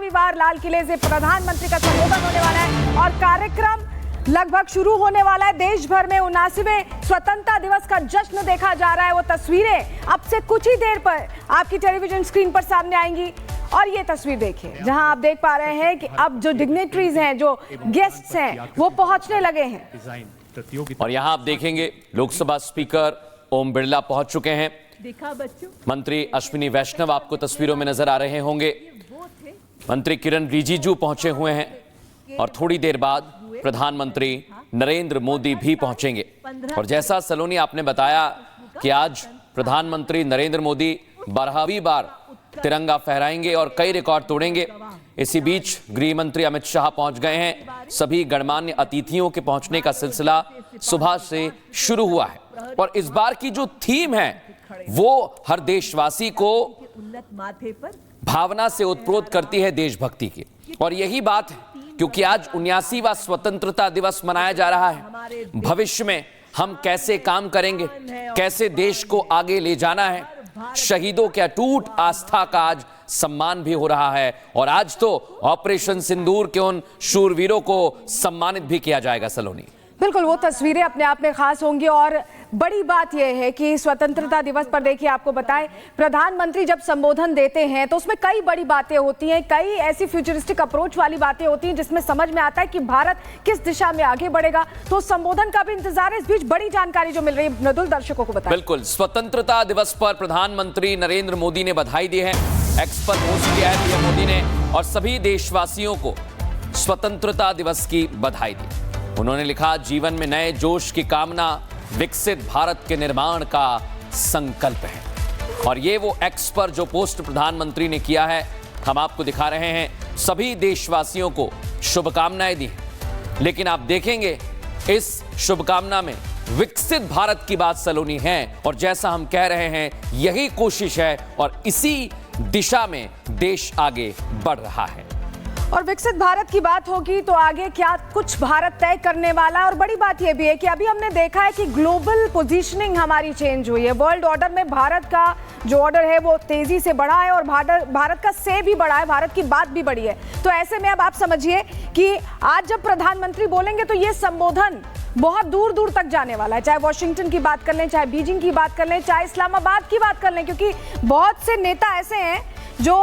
बारहवीं बार लाल किले से प्रधानमंत्री का संबोधन होने वाला है और कार्यक्रम लगभग शुरू होने वाला है। देश भर में 79वें स्वतंत्रता दिवस का जश्न देखा जा रहा है। वो तस्वीरें अब से कुछ ही देर पर आपकी टेलीविजन स्क्रीन पर सामने आएंगी और ये तस्वीर देखिए, जहां आप देख पा रहे हैं कि अब जो डिग्नेटरीज हैं, जो गेस्ट्स हैं, वो पहुंचने लगे हैं। और यहां आप देखेंगे लोकसभा स्पीकर ओम बिरला पहुंच चुके हैं। मंत्री अश्विनी वैष्णव आपको तस्वीरों में नजर आ रहे होंगे। मंत्री किरण रिजिजू पहुंचे हुए हैं और थोड़ी देर बाद प्रधानमंत्री नरेंद्र मोदी भी पहुंचेंगे। और जैसा सलोनी आपने बताया कि आज प्रधानमंत्री नरेंद्र मोदी 12वीं बार तिरंगा फहराएंगे और कई रिकॉर्ड तोड़ेंगे। इसी बीच गृह मंत्री अमित शाह पहुंच गए हैं। सभी गणमान्य अतिथियों के पहुंचने का सिलसिला सुबह से शुरू हुआ है और इस बार की जो थीम है वो हर देशवासी को भावना से ओतप्रोत करती है देशभक्ति की। और यही बात है क्योंकि आज 79वां स्वतंत्रता दिवस मनाया जा रहा है। भविष्य में हम कैसे काम करेंगे, कैसे देश को आगे ले जाना है, शहीदों के अटूट आस्था का आज सम्मान भी हो रहा है। और आज तो ऑपरेशन सिंदूर के उन शूरवीरों को सम्मानित भी किया जाएगा। सलोनी, बिल्कुल, वो तस्वीरें अपने आप में खास होंगी। और बड़ी बात यह है कि स्वतंत्रता दिवस पर देखिए, आपको बताएं, प्रधानमंत्री जब संबोधन देते हैं तो उसमें कई बड़ी बातें होती हैं, कई ऐसी फ्यूचरिस्टिक अप्रोच वाली बातें होती हैं जिसमें समझ में आता है कि भारत किस दिशा में आगे बढ़ेगा। तो संबोधन का भी इंतजार है। इस बीच बड़ी जानकारी जो मिल रही है, मृदुल दर्शकों को बताएं। बिल्कुल, स्वतंत्रता दिवस पर प्रधानमंत्री नरेंद्र मोदी ने बधाई दी है। एक्स पर पोस्ट किया है पीएम मोदी ने और सभी देशवासियों को स्वतंत्रता दिवस की बधाई दी। उन्होंने लिखा, जीवन में नए जोश की कामना, विकसित भारत के निर्माण का संकल्प है। और ये वो एक्स पर जो पोस्ट प्रधानमंत्री ने किया है हम आपको दिखा रहे हैं। सभी देशवासियों को शुभकामनाएं दी हैं। लेकिन आप देखेंगे इस शुभकामना में विकसित भारत की बात सलोनी है और जैसा हम कह रहे हैं यही कोशिश है और इसी दिशा में देश आगे बढ़ रहा है। और विकसित भारत की बात होगी तो आगे क्या कुछ भारत तय करने वाला है। और बड़ी बात यह भी है कि अभी हमने देखा है कि ग्लोबल पोजीशनिंग हमारी चेंज हुई है। वर्ल्ड ऑर्डर में भारत का जो ऑर्डर है वो तेजी से बढ़ा है और भारत का से भी बढ़ा है, भारत की बात भी बढ़ी है। तो ऐसे में अब आप समझिए कि आज जब प्रधानमंत्री बोलेंगे तो ये संबोधन बहुत दूर दूर तक जाने वाला है। चाहे वॉशिंगटन की बात कर लें, चाहे बीजिंग की बात कर लें, चाहे इस्लामाबाद की बात कर लें, क्योंकि बहुत से नेता ऐसे हैं जो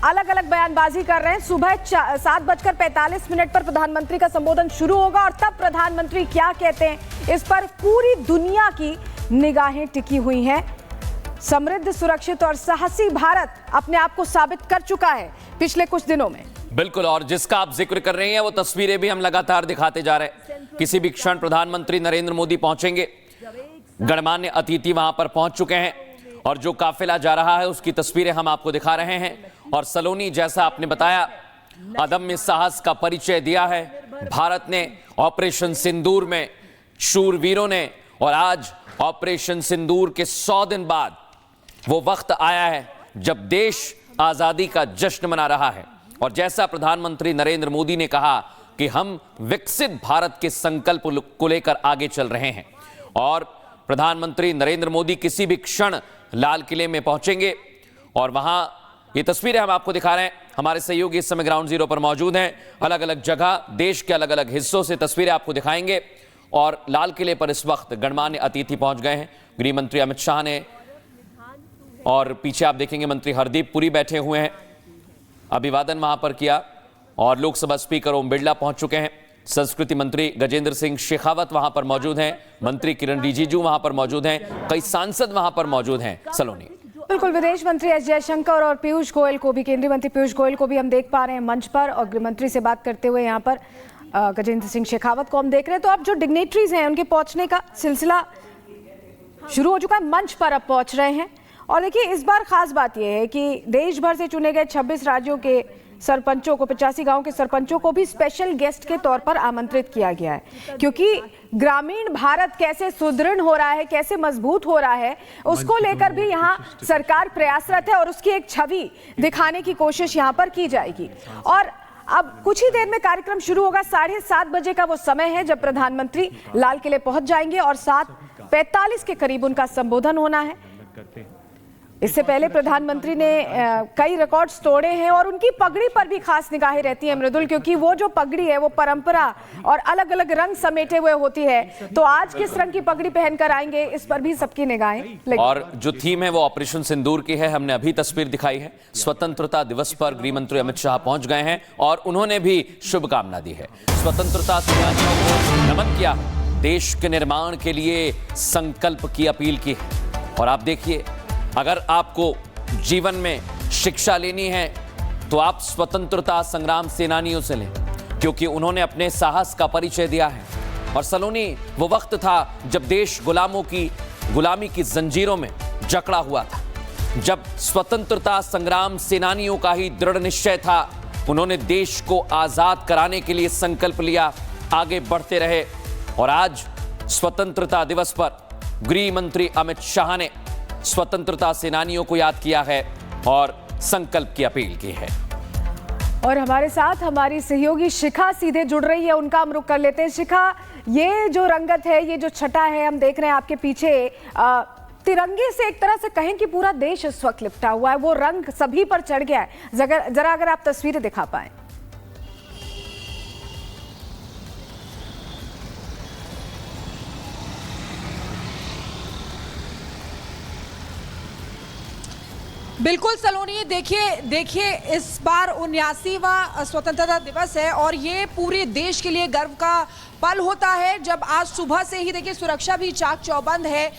अलग अलग बयानबाजी कर रहे हैं। सुबह 7:45 पर प्रधानमंत्री का संबोधन शुरू होगा और तब प्रधानमंत्री क्या कहते हैं इस पर पूरी दुनिया की निगाहें टिकी हुई हैं। समृद्ध, सुरक्षित और साहसी भारत अपने आप को साबित कर चुका है पिछले कुछ दिनों में। बिल्कुल, और जिसका आप जिक्र कर रहे हैं वो तस्वीरें भी हम लगातार दिखाते जा रहे हैं। किसी भी क्षण प्रधानमंत्री नरेंद्र मोदी पहुंचेंगे। गणमान्य अतिथि वहां पर पहुंच चुके हैं और जो काफिला जा रहा है उसकी तस्वीरें हम आपको दिखा रहे हैं। और सलोनी, जैसा आपने बताया, अदम्य साहस का परिचय दिया है भारत ने ऑपरेशन सिंदूर में, शूरवीरों ने। और आज ऑपरेशन सिंदूर के 100 दिन बाद वो वक्त आया है जब देश आजादी का जश्न मना रहा है। और जैसा प्रधानमंत्री नरेंद्र मोदी ने कहा कि हम विकसित भारत के संकल्प को लेकर आगे चल रहे हैं और प्रधानमंत्री नरेंद्र मोदी किसी भी क्षण लाल किले में पहुंचेंगे। और वहां ये तस्वीरें हम आपको दिखा रहे हैं। हमारे सहयोगी इस समय ग्राउंड जीरो पर मौजूद हैं। अलग अलग जगह, देश के अलग अलग हिस्सों से तस्वीरें आपको दिखाएंगे। और लाल किले पर इस वक्त गणमान्य अतिथि पहुंच गए हैं। गृह मंत्री अमित शाह ने, और पीछे आप देखेंगे मंत्री हरदीप पुरी बैठे हुए हैं, अभिवादन वहां पर किया। और लोकसभा स्पीकर ओम बिरला पहुंच चुके हैं। संस्कृति मंत्री गजेंद्र सिंह शेखावत वहां पर मौजूद हैं। मंत्री किरण रिजिजू वहां पर मौजूद हैं। कई सांसद वहां पर मौजूद हैं। सलोनी, बिल्कुल, विदेश मंत्री एस जयशंकर और पीयूष गोयल को भी, केंद्रीय मंत्री पीयूष गोयल को भी हम देख पा रहे हैं मंच पर। और गृह मंत्री से बात करते हुए यहाँ पर गजेंद्र सिंह शेखावत को हम देख रहे हैं। तो अब जो डिग्नेटरीज हैं उनके पहुंचने का सिलसिला शुरू हो चुका है, मंच पर अब पहुंच रहे हैं। और देखिए, इस बार खास बात यह है कि देश भर से चुने गए 26 राज्यों के सरपंचों को, 85 गांव के सरपंचों को भी स्पेशल गेस्ट के तौर पर आमंत्रित किया गया है। क्योंकि ग्रामीण भारत कैसे सुदृढ़ हो रहा है, कैसे मजबूत हो रहा है, उसको लेकर भी यहाँ सरकार प्रयासरत है और उसकी एक छवि दिखाने की कोशिश यहाँ पर की जाएगी। और अब कुछ ही देर में कार्यक्रम शुरू होगा। 7:30 बजे का वो समय है जब प्रधानमंत्री लाल किले पहुंच जाएंगे और 7:45 के करीब उनका संबोधन होना है। इससे पहले प्रधानमंत्री ने कई रिकॉर्ड्स तोड़े हैं और उनकी पगड़ी पर भी खास निगाहें रहती हैं मृदुल, क्योंकि वो जो पगड़ी है वो परंपरा और अलग अलग रंग समेटे हुए होती है। तो आज किस रंग की पगड़ी पहनकर आएंगे, इस पर भी सबकी निगाहें। और जो थीम है वो ऑपरेशन सिंदूर की है। हमने अभी तस्वीर दिखाई है। स्वतंत्रता दिवस पर गृह मंत्री अमित शाह पहुंच गए हैं और उन्होंने भी शुभकामना दी है। स्वतंत्रता सेनानियों को नमन किया, देश के निर्माण के लिए संकल्प की अपील की है। और आप देखिए, अगर आपको जीवन में शिक्षा लेनी है तो आप स्वतंत्रता संग्राम सेनानियों से लें, क्योंकि उन्होंने अपने साहस का परिचय दिया है। और सलोनी, वो वक्त था जब देश गुलामी की जंजीरों में जकड़ा हुआ था, जब स्वतंत्रता संग्राम सेनानियों का ही दृढ़ निश्चय था। उन्होंने देश को आजाद कराने के लिए संकल्प लिया, आगे बढ़ते रहे। और आज स्वतंत्रता दिवस पर गृह मंत्री अमित शाह ने स्वतंत्रता सेनानियों को याद किया है और संकल्प की अपील की है। और हमारे साथ हमारी सहयोगी शिखा सीधे जुड़ रही है, उनका हम रुख कर लेते हैं। शिखा, ये जो रंगत है, ये जो छटा है, हम देख रहे हैं आपके पीछे तिरंगे से एक तरह से कहें कि पूरा देश इस वक्त लिपटा हुआ है, वो रंग सभी पर चढ़ गया है। जरा अगर आप तस्वीरें दिखा पाएं। बिल्कुल सलोनी, देखिए इस बार 79वां स्वतंत्रता दिवस है और ये पूरे देश के लिए गर्व का पल होता है जब आज सुबह से ही देखिए सुरक्षा भी चाक चौबंद है।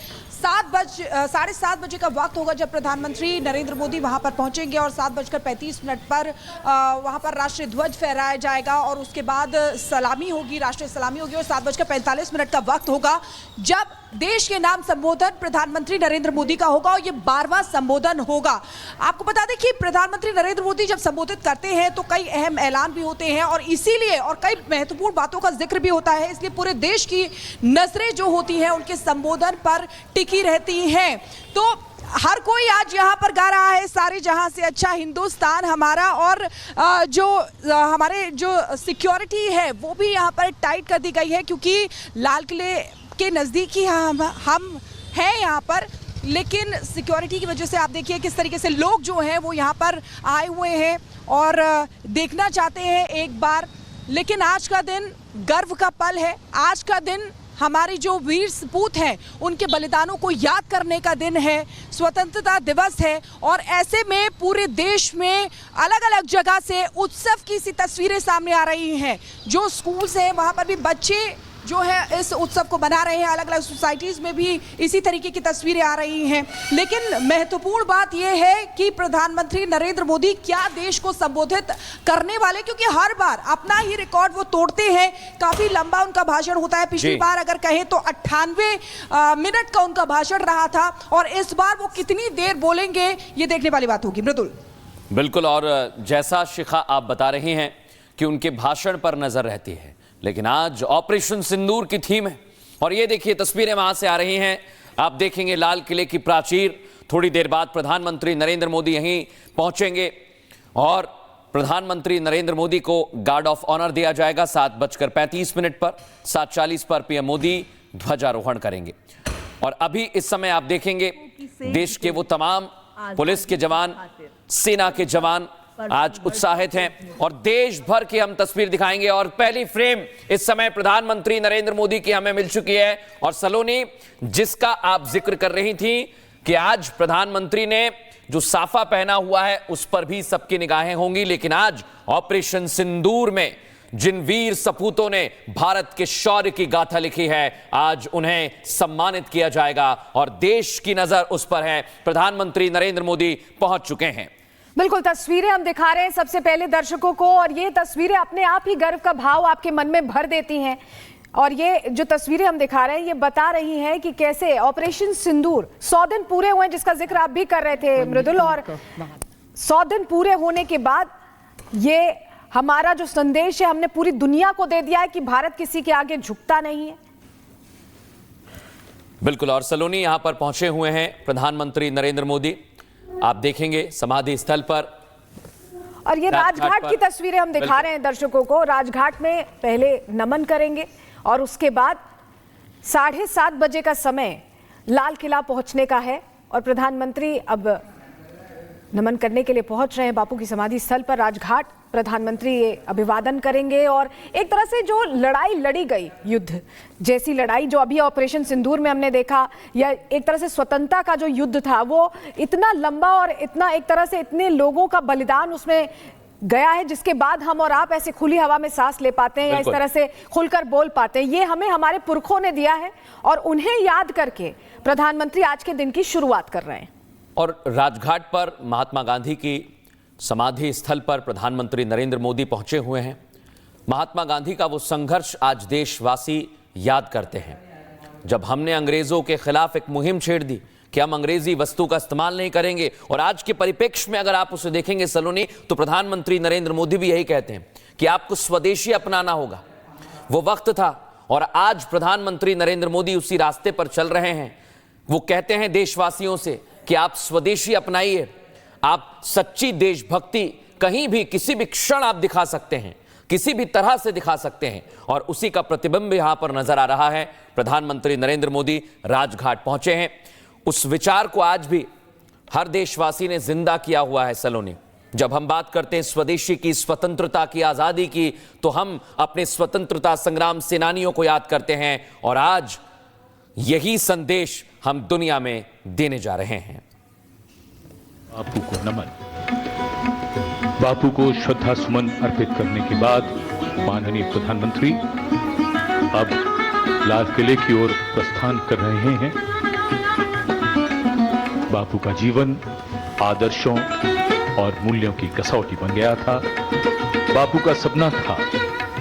7:30 बजे का वक्त होगा जब प्रधानमंत्री नरेंद्र मोदी वहां पर पहुंचेंगे और 7:35 पर वहां पर राष्ट्रीय ध्वज फहराया जाएगा और उसके बाद सलामी होगी, राष्ट्रीय सलामी होगी। और 7:45 का वक्त होगा जब देश के नाम संबोधन प्रधानमंत्री नरेंद्र मोदी का होगा और ये 12वां संबोधन होगा। आपको बता दें कि प्रधानमंत्री नरेंद्र मोदी जब संबोधित करते हैं तो कई अहम ऐलान भी होते हैं और इसीलिए और कई महत्वपूर्ण बातों का जिक्र भी होता है, इसलिए पूरे देश की नजरें जो होती हैं उनके संबोधन पर टिकी रहती हैं। तो हर कोई आज यहाँ पर गा रहा है सारे जहां से अच्छा हिंदुस्तान हमारा, और हमारे जो सिक्योरिटी है वो भी यहाँ पर टाइट कर दी गई है, क्योंकि लाल किले के नज़दीक ही हम हैं यहाँ पर। लेकिन सिक्योरिटी की वजह से आप देखिए किस तरीके से लोग जो हैं वो यहाँ पर आए हुए हैं और देखना चाहते हैं एक बार। लेकिन आज का दिन गर्व का पल है, आज का दिन हमारी जो वीर सपूत हैं उनके बलिदानों को याद करने का दिन है, स्वतंत्रता दिवस है। और ऐसे में पूरे देश में अलग अलग जगह से उत्सव की सी तस्वीरें सामने आ रही हैं। जो स्कूल्स हैं वहाँ पर भी बच्चे जो है इस उत्सव को मना रहे हैं, अलग अलग सोसाइटीज़ में भी इसी तरीके की तस्वीरें आ रही हैं। लेकिन महत्वपूर्ण बात यह है कि प्रधानमंत्री नरेंद्र मोदी क्या देश को संबोधित करने वाले, क्योंकि हर बार अपना ही रिकॉर्ड वो तोड़ते हैं। काफ़ी लंबा उनका भाषण होता है, पिछली बार अगर कहें तो 98 मिनट का उनका भाषण रहा था और इस बार वो कितनी देर बोलेंगे ये देखने वाली बात होगी। मृदुल, बिल्कुल, और जैसा शिखा आप बता रही हैं कि उनके भाषण पर नजर रहती है, लेकिन आज ऑपरेशन सिंदूर की थीम है। और ये देखिए तस्वीरें वहां से आ रही हैं, आप देखेंगे लाल किले की प्राचीर। थोड़ी देर बाद प्रधानमंत्री नरेंद्र मोदी यहीं पहुंचेंगे और प्रधानमंत्री नरेंद्र मोदी को गार्ड ऑफ ऑनर दिया जाएगा 7:35 पर। 7:40 पर पीएम मोदी ध्वजारोहण करेंगे। और अभी इस समय आप देखेंगे देश के वो तमाम पुलिस के जवान, सेना के जवान आज उत्साहित हैं और देश भर की हम तस्वीर दिखाएंगे। और पहली फ्रेम इस समय प्रधानमंत्री नरेंद्र मोदी की हमें मिल चुकी है। और सलोनी, जिसका आप जिक्र कर रही थी कि आज प्रधानमंत्री ने जो साफा पहना हुआ है उस पर भी सबकी निगाहें होंगी, लेकिन आज ऑपरेशन सिंदूर में जिन वीर सपूतों ने भारत के शौर्य की गाथा लिखी है, आज उन्हें सम्मानित किया जाएगा और देश की नजर उस पर है। प्रधानमंत्री नरेंद्र मोदी पहुंच चुके हैं। बिल्कुल, तस्वीरें हम दिखा रहे हैं सबसे पहले दर्शकों को, और ये तस्वीरें अपने आप ही गर्व का भाव आपके मन में भर देती हैं। और ये जो तस्वीरें हम दिखा रहे हैं ये बता रही हैं कि कैसे ऑपरेशन सिंदूर 100 दिन पूरे हुए, जिसका जिक्र आप भी कर रहे थे मृदुल। और 100 दिन पूरे होने के बाद ये हमारा जो संदेश है हमने पूरी दुनिया को दे दिया है कि भारत किसी के आगे झुकता नहीं है। बिल्कुल, और सलोनी यहां पर पहुंचे हुए हैं प्रधानमंत्री नरेंद्र मोदी, आप देखेंगे समाधि स्थल पर। और ये राजघाट की तस्वीरें हम दिखा रहे हैं दर्शकों को। राजघाट में पहले नमन करेंगे और उसके बाद 7:30 बजे का समय लाल किला पहुंचने का है और प्रधानमंत्री अब नमन करने के लिए पहुंच रहे हैं बापू की समाधि स्थल पर राजघाट। प्रधानमंत्री ये अभिवादन करेंगे और एक तरह से जो लड़ाई लड़ी गई, युद्ध जैसी लड़ाई जो अभी ऑपरेशन सिंदूर में हमने देखा, या एक तरह से स्वतंत्रता का जो युद्ध था, वो इतना लंबा और इतना एक तरह से इतने लोगों का बलिदान उसमें गया है, जिसके बाद हम और आप ऐसे खुली हवा में सांस ले पाते हैं या इस तरह से खुलकर बोल पाते हैं। ये हमें हमारे पुरखों ने दिया है और उन्हें याद करके प्रधानमंत्री आज के दिन की शुरुआत कर रहे हैं। और राजघाट पर महात्मा गांधी की समाधि स्थल पर प्रधानमंत्री नरेंद्र मोदी पहुंचे हुए हैं। महात्मा गांधी का वो संघर्ष आज देशवासी याद करते हैं, जब हमने अंग्रेजों के खिलाफ एक मुहिम छेड़ दी कि हम अंग्रेजी वस्तु का इस्तेमाल नहीं करेंगे। और आज के परिप्रेक्ष्य में अगर आप उसे देखेंगे सलोनी, तो प्रधानमंत्री नरेंद्र मोदी भी यही कहते हैं कि आपको स्वदेशी अपनाना होगा। वो वक्त था और आज प्रधानमंत्री नरेंद्र मोदी उसी रास्ते पर चल रहे हैं। वो कहते हैं देशवासियों से कि आप स्वदेशी अपनाइए, आप सच्ची देशभक्ति कहीं भी किसी भी क्षण आप दिखा सकते हैं, किसी भी तरह से दिखा सकते हैं। और उसी का प्रतिबिंब यहां पर नजर आ रहा है। प्रधानमंत्री नरेंद्र मोदी राजघाट पहुंचे हैं। उस विचार को आज भी हर देशवासी ने जिंदा किया हुआ है सलोनी। जब हम बात करते हैं स्वदेशी की, स्वतंत्रता की, आजादी की, तो हम अपने स्वतंत्रता संग्राम सेनानियों को याद करते हैं और आज यही संदेश हम दुनिया में देने जा रहे हैं। बापू को नमन। बापू को श्रद्धा सुमन अर्पित करने के बाद माननीय प्रधानमंत्री अब लाल किले की ओर प्रस्थान कर रहे हैं। बापू का जीवन आदर्शों और मूल्यों की कसौटी बन गया था। बापू का सपना था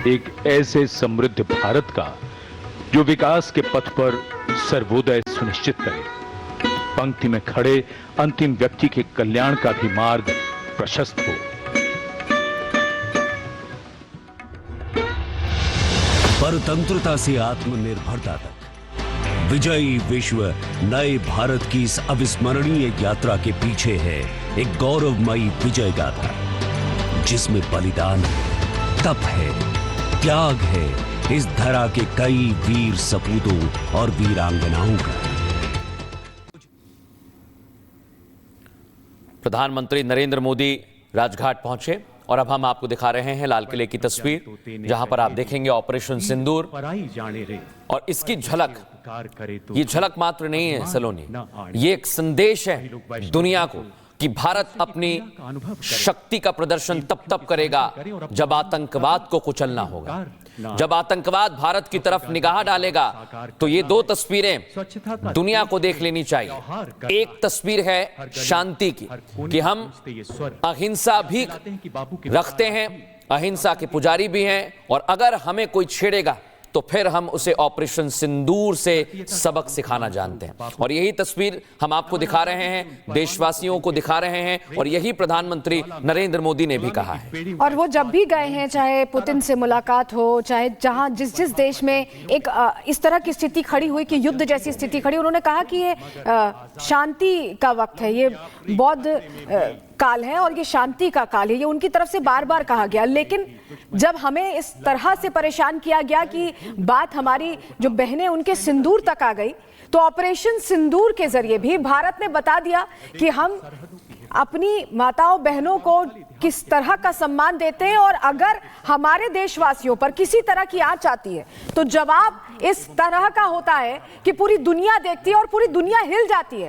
एक ऐसे समृद्ध भारत का जो विकास के पथ पर सर्वोदय सुनिश्चित करे, पंक्ति में खड़े अंतिम व्यक्ति के कल्याण का भी मार्ग प्रशस्त हो। परतंत्रता से आत्मनिर्भरता तक विजयी विश्व नए भारत की इस अविस्मरणीय यात्रा के पीछे है एक गौरवमयी विजय गाथा, जिसमें बलिदान है, तप है, त्याग है, इस धरा के कई वीर सपूतों और वीरांगनाओं का। प्रधानमंत्री नरेंद्र मोदी राजघाट पहुंचे और अब हम आपको दिखा रहे हैं लाल किले की तस्वीर, जहां पर आप देखेंगे ऑपरेशन सिंदूर। और इसकी झलक, ये झलक मात्र नहीं है सलोनी, ये एक संदेश है दुनिया को कि भारत अपनी शक्ति का प्रदर्शन तब करेगा जब आतंकवाद को कुचलना होगा। जब आतंकवाद भारत की तरफ निगाह डालेगा तो ये दो तस्वीरें दुनिया को देख लेनी चाहिए। एक तस्वीर है शांति की, कि हम अहिंसा भी रखते हैं, अहिंसा के पुजारी भी हैं, और अगर हमें कोई छेड़ेगा तो फिर हम उसे ऑपरेशन सिंदूर से सबक सिखाना जानते हैं। और यही तस्वीर हम आपको दिखा रहे हैं, देशवासियों को दिखा रहे हैं, और यही प्रधानमंत्री नरेंद्र मोदी ने भी कहा है। और वो जब भी गए हैं, चाहे पुतिन से मुलाकात हो, चाहे जहां जिस देश में एक इस तरह की स्थिति खड़ी हुई कि युद्ध जैसी स्थिति खड़ी, उन्होंने कहा कि ये शांति का वक्त है, ये बौद्ध काल है और ये शांति का काल है। ये उनकी तरफ से बार बार कहा गया। लेकिन जब हमें इस तरह से परेशान किया गया कि बात हमारी जो बहनें उनके सिंदूर तक आ गई, तो ऑपरेशन सिंदूर के जरिए भी भारत ने बता दिया कि हम अपनी माताओं बहनों को किस तरह का सम्मान देते हैं, और अगर हमारे देशवासियों पर किसी तरह की आंच आती है तो जवाब इस तरह का होता है कि पूरी दुनिया देखती है और पूरी दुनिया हिल जाती है।